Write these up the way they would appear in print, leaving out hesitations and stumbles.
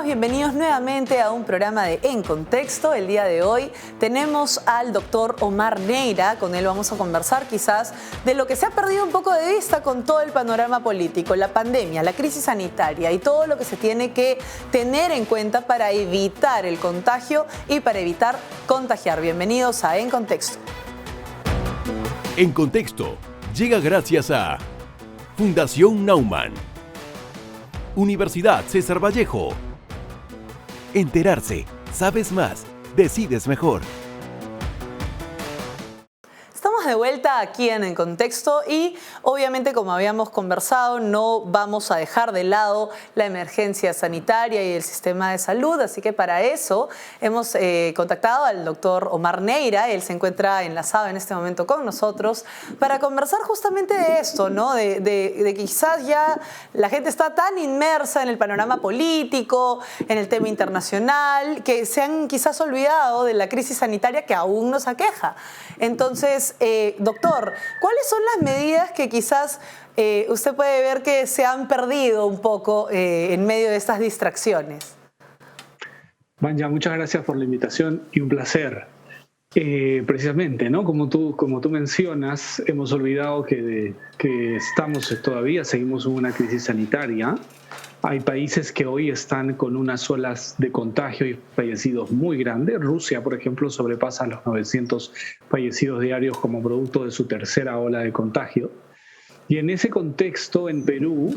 bienvenidos nuevamente a un programa de En Contexto. El día de hoy tenemos al doctor Omar Neira. Con él vamos a conversar quizás de lo que se ha perdido un poco de vista con todo el panorama político, la pandemia, la crisis sanitaria y todo lo que se tiene que tener en cuenta para evitar el contagio y para evitar contagiar. Bienvenidos a En Contexto. En Contexto llega gracias a Fundación Naumann, Universidad César Vallejo. Enterarse, sabes más, decides mejor. Estamos de vuelta aquí en Contexto y obviamente, como habíamos conversado, no vamos a dejar de lado la emergencia sanitaria y el sistema de salud, así que para eso hemos contactado al doctor Omar Neira. Él se encuentra enlazado en este momento con nosotros para conversar justamente de esto, ¿no? De que quizás ya la gente está tan inmersa en el panorama político, en el tema internacional, que se han quizás olvidado de la crisis sanitaria que aún nos aqueja. Entonces, doctor, ¿cuáles son las medidas que quizás usted puede ver que se han perdido un poco en medio de estas distracciones? Vanya, muchas gracias por la invitación y un placer. Precisamente, ¿no? Como tú mencionas, hemos olvidado que seguimos en una crisis sanitaria. Hay países que hoy están con unas olas de contagio y fallecidos muy grandes. Rusia, por ejemplo, sobrepasa los 900 fallecidos diarios como producto de su tercera ola de contagio. Y en ese contexto, en Perú,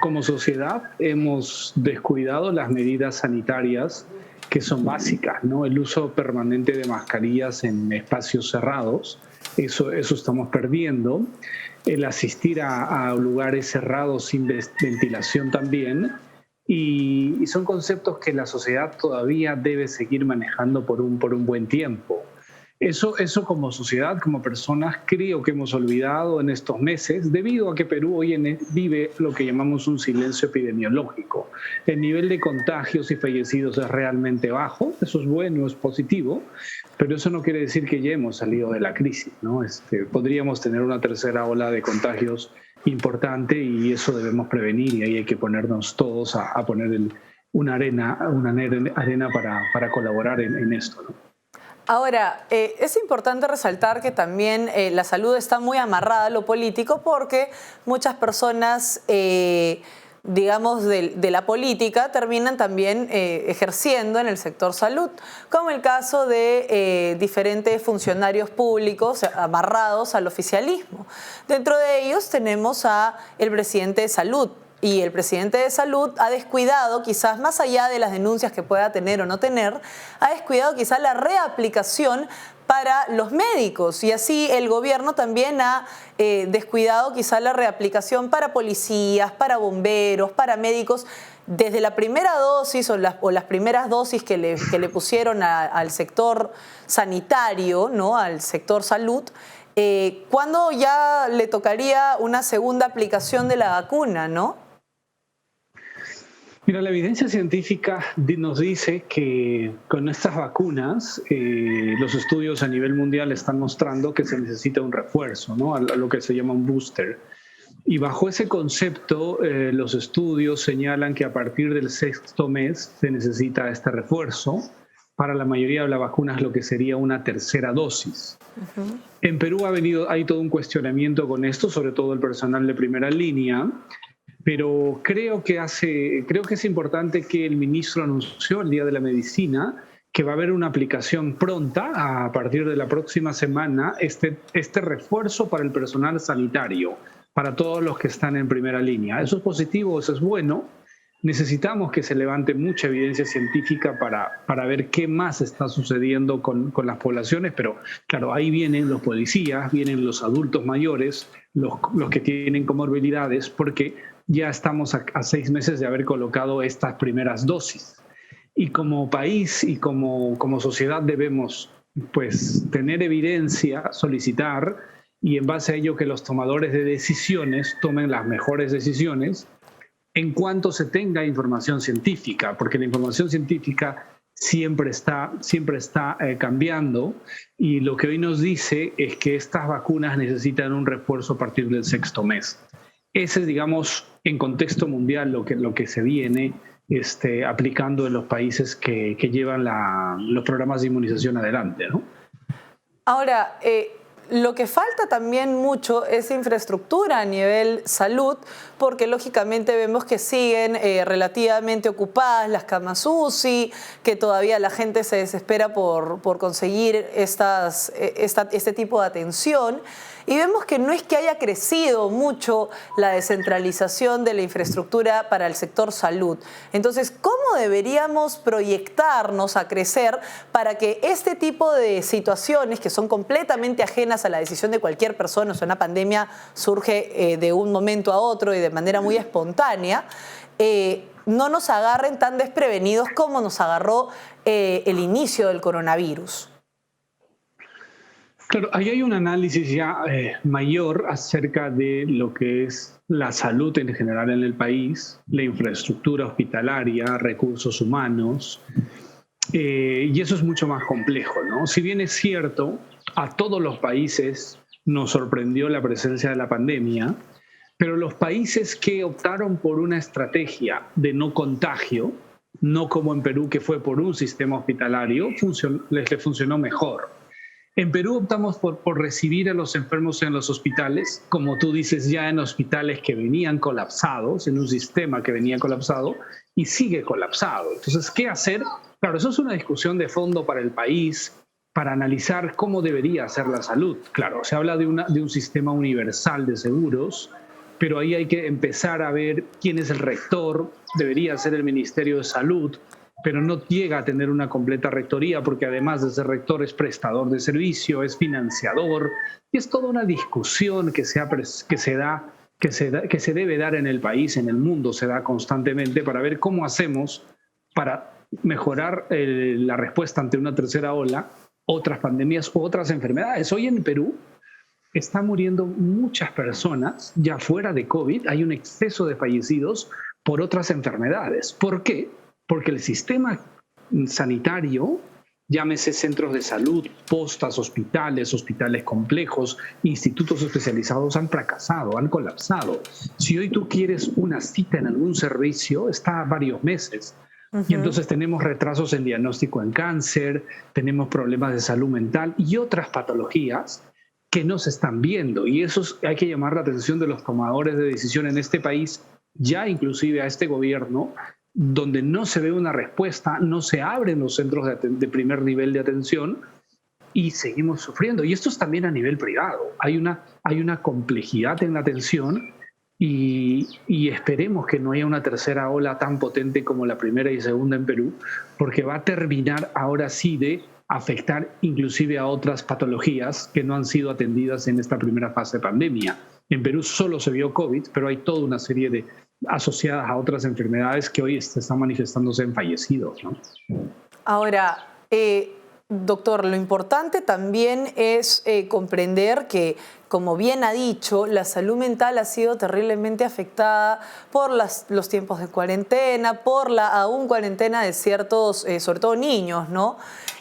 como sociedad, hemos descuidado las medidas sanitarias que son básicas, ¿no? El uso permanente de mascarillas en espacios cerrados, eso estamos perdiendo. El asistir a lugares cerrados sin ventilación también. Y son conceptos que la sociedad todavía debe seguir manejando por un buen tiempo. Eso como sociedad, como personas, creo que hemos olvidado en estos meses, debido a que Perú hoy vive lo que llamamos un silencio epidemiológico. El nivel de contagios y fallecidos es realmente bajo, eso es bueno, es positivo, pero eso no quiere decir que ya hemos salido de la crisis, ¿no? Podríamos tener una tercera ola de contagios importante y eso debemos prevenir, y ahí hay que ponernos todos a poner una arena para colaborar en esto, ¿no? Ahora, es importante resaltar que también la salud está muy amarrada a lo político porque muchas personas, digamos, de la política terminan también ejerciendo en el sector salud, como el caso de diferentes funcionarios públicos amarrados al oficialismo. Dentro de ellos tenemos al presidente de Salud. Y el presidente de Salud ha descuidado, quizás más allá de las denuncias que pueda tener o no tener, ha descuidado quizás la reaplicación para los médicos, y así el gobierno también ha descuidado quizás la reaplicación para policías, para bomberos, para médicos. Desde la primera dosis o las primeras dosis que le pusieron al sector sanitario, ¿no? Al sector salud, ¿cuándo ya le tocaría una segunda aplicación de la vacuna, no? Mira, la evidencia científica nos dice que con estas vacunas, los estudios a nivel mundial están mostrando que se necesita un refuerzo, ¿no? A lo que se llama un booster. Y bajo ese concepto, los estudios señalan que a partir del 6º mes se necesita este refuerzo. Para la mayoría de las vacunas, lo que sería una tercera dosis. Uh-huh. En Perú hay todo un cuestionamiento con esto, sobre todo el personal de primera línea. Pero creo que es importante que el ministro anunció el Día de la Medicina que va a haber una aplicación pronta, a partir de la próxima semana, este refuerzo para el personal sanitario, para todos los que están en primera línea. Eso es positivo, eso es bueno. Necesitamos que se levante mucha evidencia científica para ver qué más está sucediendo con las poblaciones, pero claro, ahí vienen los policías, vienen los adultos mayores, los que tienen comorbilidades, porque ya estamos a 6 meses de haber colocado estas primeras dosis. Y como país y como sociedad debemos, pues, tener evidencia, solicitar, y en base a ello que los tomadores de decisiones tomen las mejores decisiones en cuanto se tenga información científica, porque la información científica siempre está cambiando, y lo que hoy nos dice es que estas vacunas necesitan un refuerzo a partir del 6º mes. Ese es, digamos, en contexto mundial lo que se viene aplicando en los países que llevan los programas de inmunización adelante, ¿no? Ahora, lo que falta también mucho es infraestructura a nivel salud, porque lógicamente vemos que siguen relativamente ocupadas las camas UCI, que todavía la gente se desespera por conseguir este tipo de atención. Y vemos que no es que haya crecido mucho la descentralización de la infraestructura para el sector salud. Entonces, ¿cómo deberíamos proyectarnos a crecer para que este tipo de situaciones que son completamente ajenas a la decisión de cualquier persona, o sea, una pandemia surge de un momento a otro y de manera muy espontánea, no nos agarren tan desprevenidos como nos agarró el inicio del coronavirus? Claro, ahí hay un análisis ya mayor acerca de lo que es la salud en general en el país, la infraestructura hospitalaria, recursos humanos, y eso es mucho más complejo, ¿no? Si bien es cierto, a todos los países nos sorprendió la presencia de la pandemia, pero los países que optaron por una estrategia de no contagio, no como en Perú, que fue por un sistema hospitalario, les funcionó mejor. En Perú optamos por recibir a los enfermos en los hospitales, como tú dices, ya en hospitales que venían colapsados, en un sistema que venía colapsado y sigue colapsado. Entonces, ¿qué hacer? Claro, eso es una discusión de fondo para el país, para analizar cómo debería ser la salud. Claro, se habla de un sistema universal de seguros, pero ahí hay que empezar a ver quién es el rector, debería ser el Ministerio de Salud, pero no llega a tener una completa rectoría porque además de ser rector es prestador de servicio, es financiador, y es toda una discusión que se debe dar en el país, en el mundo se da constantemente para ver cómo hacemos para mejorar la respuesta ante una tercera ola, otras pandemias u otras enfermedades. Hoy en Perú están muriendo muchas personas ya fuera de COVID, hay un exceso de fallecidos por otras enfermedades. ¿Por qué? Porque el sistema sanitario, llámese centros de salud, postas, hospitales complejos, institutos especializados, han fracasado, han colapsado. Si hoy tú quieres una cita en algún servicio, está a varios meses. Y entonces tenemos retrasos en diagnóstico en cáncer, tenemos problemas de salud mental y otras patologías que no se están viendo. Y eso hay que llamar la atención de los tomadores de decisión en este país, ya inclusive a este gobierno, donde no se ve una respuesta, no se abren los centros de primer nivel de atención y seguimos sufriendo. Y esto es también a nivel privado. Hay una complejidad en la atención y esperemos que no haya una tercera ola tan potente como la primera y segunda en Perú, porque va a terminar ahora sí de afectar inclusive a otras patologías que no han sido atendidas en esta primera fase de pandemia. En Perú solo se vio COVID, pero hay toda una serie de asociadas a otras enfermedades que hoy están manifestándose en fallecidos, ¿no? Ahora, doctor, lo importante también es comprender que, como bien ha dicho, la salud mental ha sido terriblemente afectada por los tiempos de cuarentena, por la aún cuarentena de ciertos, sobre todo niños, ¿no?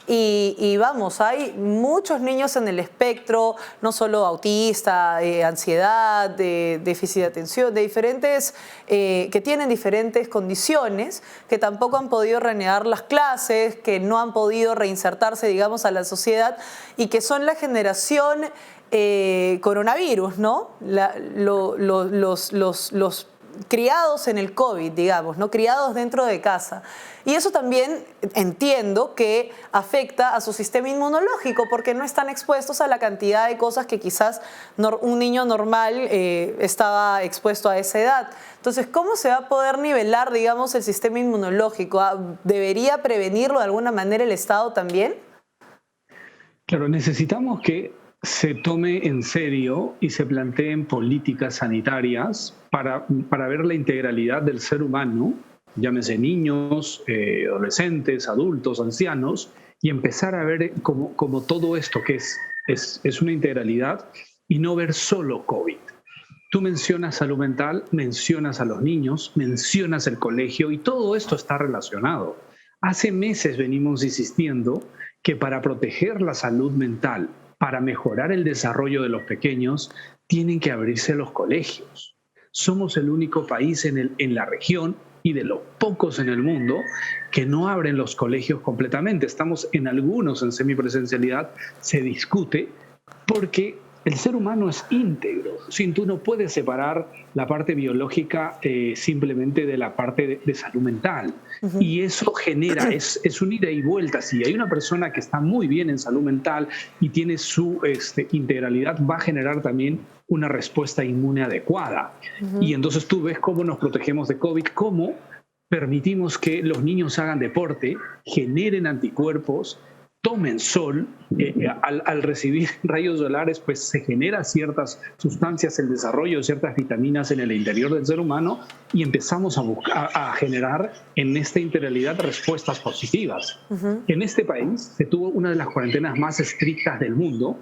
Y vamos, hay muchos niños en el espectro, no solo autista, ansiedad, de déficit de atención, de diferentes, que tienen diferentes condiciones, que tampoco han podido reanudar las clases, que no han podido reinsertarse, digamos, a la sociedad y que son la generación coronavirus, ¿no? Los criados en el COVID, digamos, ¿no? Criados dentro de casa. Y eso también entiendo que afecta a su sistema inmunológico porque no están expuestos a la cantidad de cosas que quizás un niño normal estaba expuesto a esa edad. Entonces, ¿cómo se va a poder nivelar, digamos, el sistema inmunológico? ¿Debería prevenirlo de alguna manera el Estado también? Claro, necesitamos que se tome en serio y se planteen políticas sanitarias para ver la integralidad del ser humano, llámese niños, adolescentes, adultos, ancianos, y empezar a ver como todo esto que es una integralidad y no ver solo COVID. Tú mencionas salud mental, mencionas a los niños, mencionas el colegio y todo esto está relacionado. Hace meses venimos insistiendo que para proteger la salud mental, para mejorar el desarrollo de los pequeños, tienen que abrirse los colegios. Somos el único país en la región y de los pocos en el mundo que no abren los colegios completamente. Estamos en algunos en semipresencialidad, se discute porque el ser humano es íntegro. Tú no puedes separar la parte biológica simplemente de la parte de salud mental. Uh-huh. Y eso genera, es un ida y vuelta. Si hay una persona que está muy bien en salud mental y tiene su integralidad, va a generar también una respuesta inmune adecuada. Uh-huh. Y entonces tú ves cómo nos protegemos de COVID, cómo permitimos que los niños hagan deporte, generen anticuerpos, tomen sol, al recibir rayos solares, pues se generan ciertas sustancias, el desarrollo de ciertas vitaminas en el interior del ser humano y empezamos a generar en esta integralidad respuestas positivas. Uh-huh. En este país se tuvo una de las cuarentenas más estrictas del mundo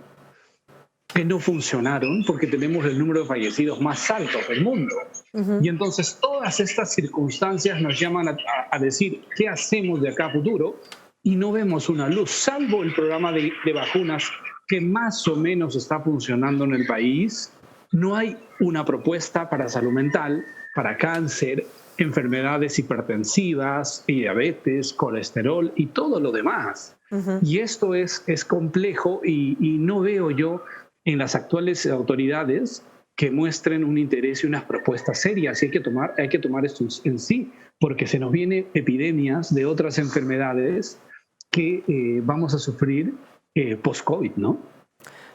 que no funcionaron porque tenemos el número de fallecidos más alto del mundo. Uh-huh. Y entonces todas estas circunstancias nos llaman a decir qué hacemos de acá a futuro. Y no vemos una luz, salvo el programa de vacunas que más o menos está funcionando en el país. No hay una propuesta para salud mental, para cáncer, enfermedades hipertensivas, diabetes, colesterol y todo lo demás. Uh-huh. Y esto es complejo y no veo yo en las actuales autoridades que muestren un interés y unas propuestas serias. Y hay que tomar esto en sí, porque se nos vienen epidemias de otras enfermedades que vamos a sufrir post-COVID, ¿no?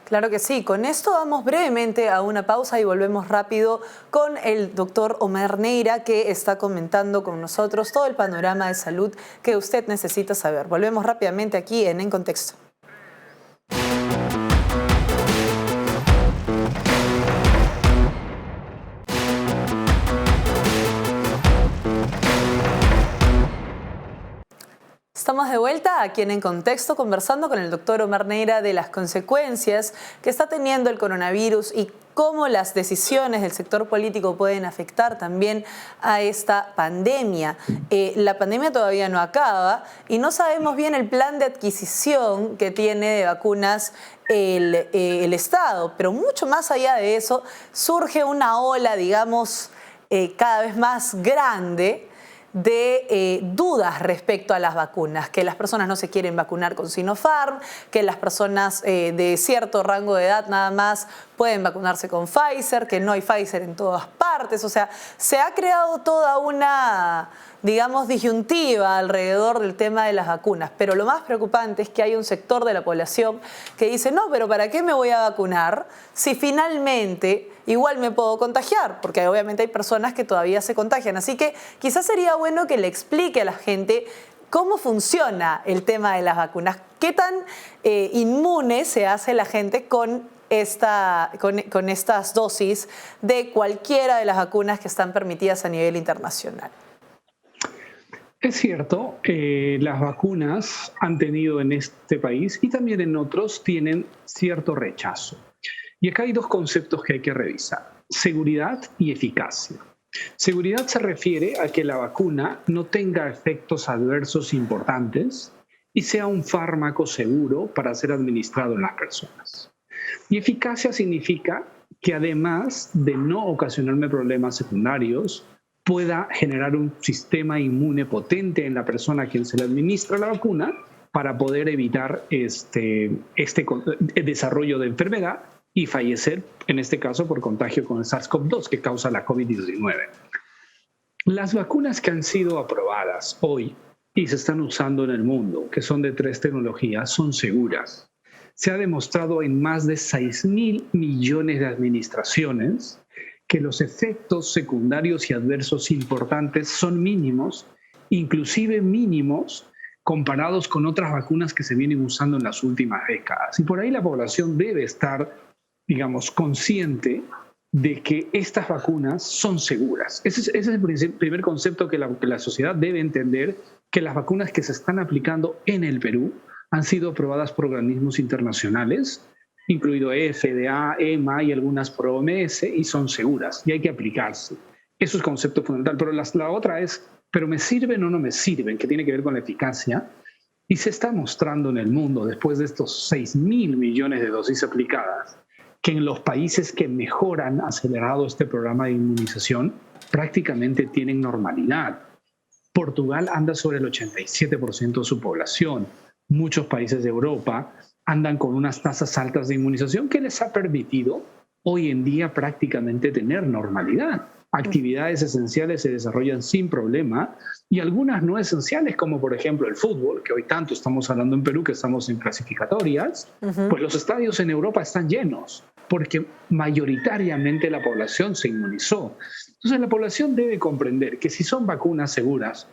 Claro que sí. Con esto vamos brevemente a una pausa y volvemos rápido con el doctor Omer Neira, que está comentando con nosotros todo el panorama de salud que usted necesita saber. Volvemos rápidamente aquí en Contexto. Estamos de vuelta aquí en Contexto conversando con el doctor Omer Neira de las consecuencias que está teniendo el coronavirus y cómo las decisiones del sector político pueden afectar también a esta pandemia. La pandemia todavía no acaba y no sabemos bien el plan de adquisición que tiene de vacunas el Estado, pero mucho más allá de eso surge una ola, digamos, cada vez más grande de dudas respecto a las vacunas, que las personas no se quieren vacunar con Sinopharm, que las personas de cierto rango de edad nada más pueden vacunarse con Pfizer, que no hay Pfizer en todas partes. O sea, se ha creado toda una, digamos, disyuntiva alrededor del tema de las vacunas. Pero lo más preocupante es que hay un sector de la población que dice, no, pero ¿para qué me voy a vacunar si finalmente igual me puedo contagiar? Porque obviamente hay personas que todavía se contagian. Así que quizás sería bueno que le explique a la gente cómo funciona el tema de las vacunas. ¿Qué tan inmune se hace la gente con estas dosis de cualquiera de las vacunas que están permitidas a nivel internacional? Es cierto, las vacunas han tenido en este país y también en otros tienen cierto rechazo. Y acá hay dos conceptos que hay que revisar: seguridad y eficacia. Seguridad se refiere a que la vacuna no tenga efectos adversos importantes y sea un fármaco seguro para ser administrado en las personas. Y eficacia significa que además de no ocasionarme problemas secundarios, pueda generar un sistema inmune potente en la persona a quien se le administra la vacuna para poder evitar el desarrollo de enfermedad y fallecer, en este caso, por contagio con el SARS-CoV-2 que causa la COVID-19. Las vacunas que han sido aprobadas hoy y se están usando en el mundo, que son de 3 tecnologías, son seguras. Se ha demostrado en más de 6.000 millones de administraciones que los efectos secundarios y adversos importantes son mínimos, inclusive mínimos, comparados con otras vacunas que se vienen usando en las últimas décadas. Y por ahí la población debe estar, digamos, consciente de que estas vacunas son seguras. Ese es el primer concepto que la sociedad debe entender, que las vacunas que se están aplicando en el Perú han sido aprobadas por organismos internacionales, incluido FDA, EMA y algunas por OMS, y son seguras y hay que aplicarse. Eso es concepto fundamental. Pero la otra es, ¿pero me sirven o no me sirven?, que tiene que ver con la eficacia. Y se está mostrando en el mundo, después de estos 6.000 millones de dosis aplicadas, que en los países que mejor han acelerado este programa de inmunización prácticamente tienen normalidad. Portugal anda sobre el 87% de su población. Muchos países de Europa andan con unas tasas altas de inmunización que les ha permitido hoy en día prácticamente tener normalidad. Actividades esenciales se desarrollan sin problema y algunas no esenciales, como por ejemplo el fútbol, que hoy tanto estamos hablando en Perú, que estamos en clasificatorias, pues los estadios en Europa están llenos porque mayoritariamente la población se inmunizó. Entonces la población debe comprender que si son vacunas seguras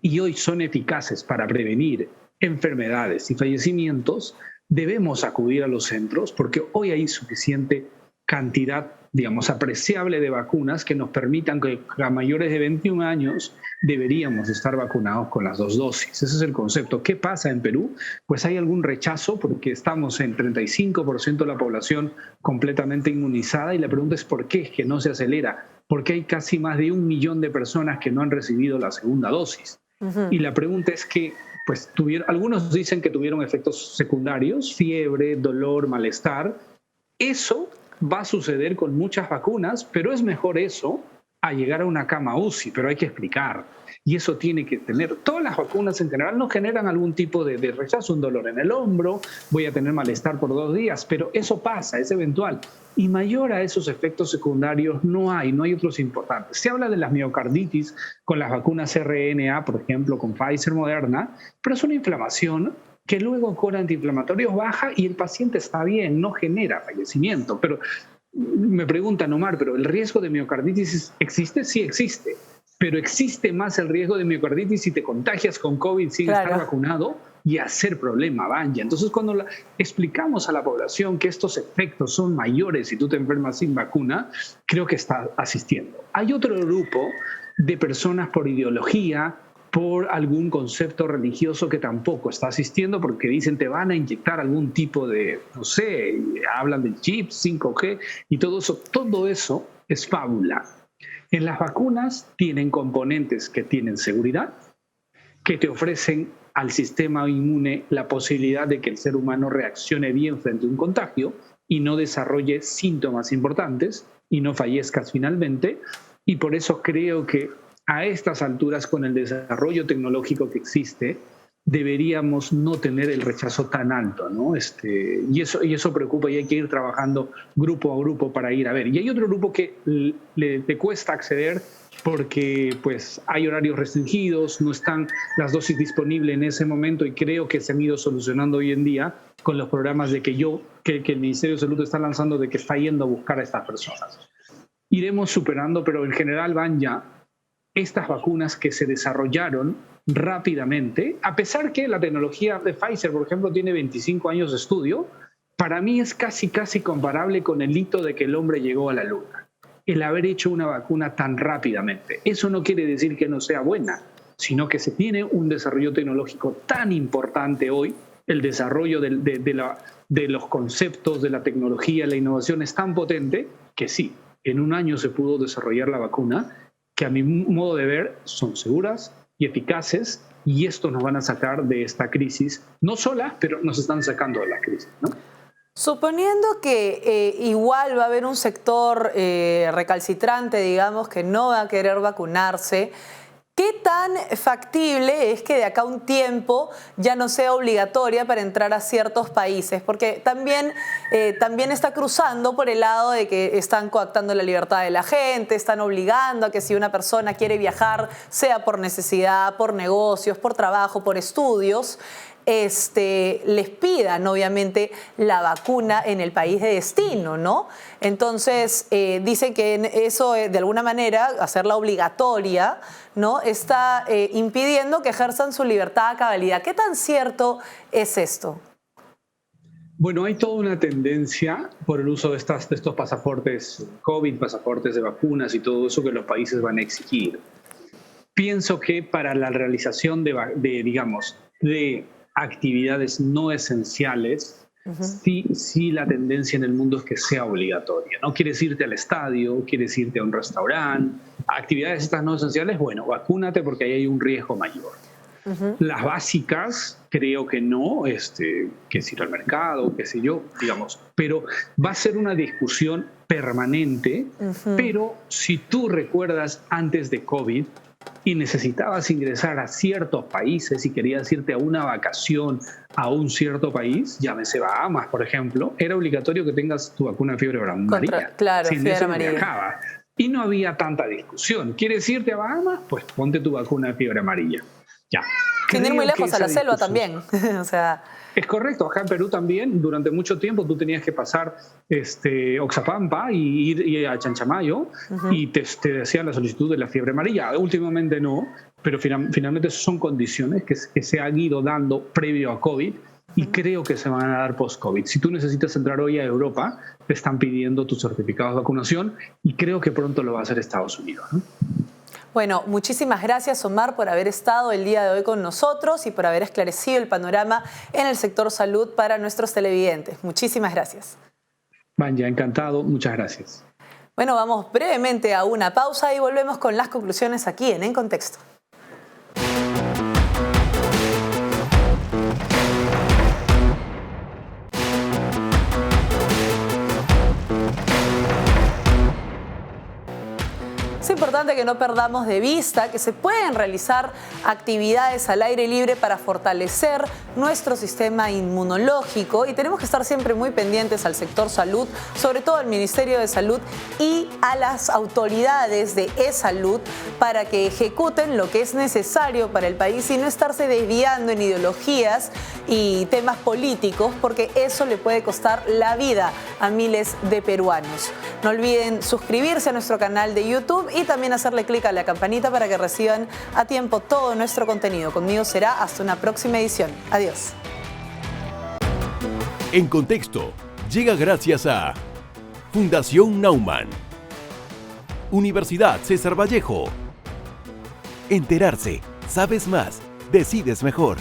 y hoy son eficaces para prevenir enfermedades y fallecimientos, debemos acudir a los centros porque hoy hay suficiente cantidad, digamos, apreciable de vacunas que nos permitan que a mayores de 21 años deberíamos estar vacunados con las 2 dosis. Ese es el concepto. ¿Qué pasa en Perú? Pues hay algún rechazo porque estamos en 35% de la población completamente inmunizada y la pregunta es ¿por qué es que no se acelera? Porque hay casi más de 1 millón de personas que no han recibido la segunda dosis. Y la pregunta es que pues algunos dicen que tuvieron efectos secundarios, fiebre, dolor, malestar. Eso va a suceder con muchas vacunas, pero es mejor eso a llegar a una cama UCI, pero hay que explicar. Y eso tiene que tener, todas las vacunas en general no generan algún tipo de rechazo, un dolor en el hombro, voy a tener malestar por 2 días, pero eso pasa, es eventual. Y mayor a esos efectos secundarios no hay otros importantes. Se habla de las miocarditis con las vacunas RNA, por ejemplo, con Pfizer, Moderna, pero es una inflamación que luego con antiinflamatorios baja y el paciente está bien, no genera fallecimiento. Pero me preguntan, Omar, ¿pero el riesgo de miocarditis existe? Sí existe, pero existe más el riesgo de miocarditis si te contagias con COVID sin estar vacunado y hacer problema, vaya. Entonces, cuando explicamos a la población que estos efectos son mayores si tú te enfermas sin vacuna, creo que está asistiendo. Hay otro grupo de personas por ideología, por algún concepto religioso que tampoco está asistiendo porque dicen te van a inyectar algún tipo de, no sé, hablan del chip, 5G y todo eso es fábula. En las vacunas tienen componentes que tienen seguridad, que te ofrecen al sistema inmune la posibilidad de que el ser humano reaccione bien frente a un contagio y no desarrolle síntomas importantes y no fallezcas finalmente. Y por eso creo que a estas alturas, con el desarrollo tecnológico que existe, deberíamos no tener el rechazo tan alto, ¿no? Y eso preocupa y hay que ir trabajando grupo a grupo para ir a ver. Y hay otro grupo que le cuesta acceder porque pues, hay horarios restringidos, no están las dosis disponibles en ese momento y creo que se han ido solucionando hoy en día con los programas de que el Ministerio de Salud está lanzando de que está yendo a buscar a estas personas. Iremos superando, pero en general van ya estas vacunas que se desarrollaron rápidamente, a pesar que la tecnología de Pfizer, por ejemplo, tiene 25 años de estudio, para mí es casi comparable con el hito de que el hombre llegó a la luna, el haber hecho una vacuna tan rápidamente. Eso no quiere decir que no sea buena, sino que se tiene un desarrollo tecnológico tan importante hoy, el desarrollo de los conceptos, de la tecnología, la innovación es tan potente que sí, en 1 año se pudo desarrollar la vacuna, que a mi modo de ver son seguras y eficaces y esto nos van a sacar de esta crisis, no sola, pero nos están sacando de la crisis, ¿no? Suponiendo que igual va a haber un sector recalcitrante, digamos, que no va a querer vacunarse, ¿qué tan factible es que de acá a un tiempo ya no sea obligatoria para entrar a ciertos países? Porque también está cruzando por el lado de que están coactando la libertad de la gente, están obligando a que si una persona quiere viajar, sea por necesidad, por negocios, por trabajo, por estudios, les pidan obviamente la vacuna en el país de destino, ¿no? Entonces dicen que eso de alguna manera, hacerla obligatoria, ¿no? Está impidiendo que ejerzan su libertad a cabalidad. ¿Qué tan cierto es esto? Bueno, hay toda una tendencia por el uso de estos pasaportes COVID, pasaportes de vacunas y todo eso que los países van a exigir. Pienso que para la realización de actividades no esenciales, sí la tendencia en el mundo es que sea obligatoria. No quieres irte al estadio, quieres irte a un restaurante, actividades estas no esenciales, bueno, vacúnate porque ahí hay un riesgo mayor. Las básicas, creo que no, que es ir al mercado, qué sé yo, digamos. Pero va a ser una discusión permanente, pero si tú recuerdas antes de COVID y necesitabas ingresar a ciertos países y querías irte a una vacación a un cierto país, llámese Bahamas, por ejemplo, era obligatorio que tengas tu vacuna de fiebre amarilla. Claro, Sin fiebre eso amarilla. viajaba. Y no había tanta discusión. ¿Quieres irte a Bahamas? Pues ponte tu vacuna de fiebre amarilla. Ya. Sin ir muy Creo que lejos, a la esa selva discusión- también. O sea, Es correcto, acá en Perú también, durante mucho tiempo tú tenías que pasar Oxapampa y ir a Chanchamayo y te hacían la solicitud de la fiebre amarilla. Últimamente no, pero finalmente son condiciones que se han ido dando previo a COVID y creo que se van a dar post-COVID. Si tú necesitas entrar hoy a Europa, te están pidiendo tu certificado de vacunación y creo que pronto lo va a hacer Estados Unidos, ¿no? bueno, muchísimas gracias, Omar, por haber estado el día de hoy con nosotros y por haber esclarecido el panorama en el sector salud para nuestros televidentes. Muchísimas gracias. Vanya, encantado. Muchas gracias. Bueno, vamos brevemente a una pausa y volvemos con las conclusiones aquí en Contexto. Es importante que no perdamos de vista que se pueden realizar actividades al aire libre para fortalecer nuestro sistema inmunológico y tenemos que estar siempre muy pendientes al sector salud, sobre todo al Ministerio de Salud y a las autoridades de e-salud para que ejecuten lo que es necesario para el país y no estarse desviando en ideologías y temas políticos porque eso le puede costar la vida a miles de peruanos. No olviden suscribirse a nuestro canal de YouTube y también hacerle clic a la campanita para que reciban a tiempo todo nuestro contenido. Conmigo será hasta una próxima edición. Adiós. En Contexto llega gracias a Fundación Naumann, Universidad César Vallejo. Enterarse, sabes más, decides mejor.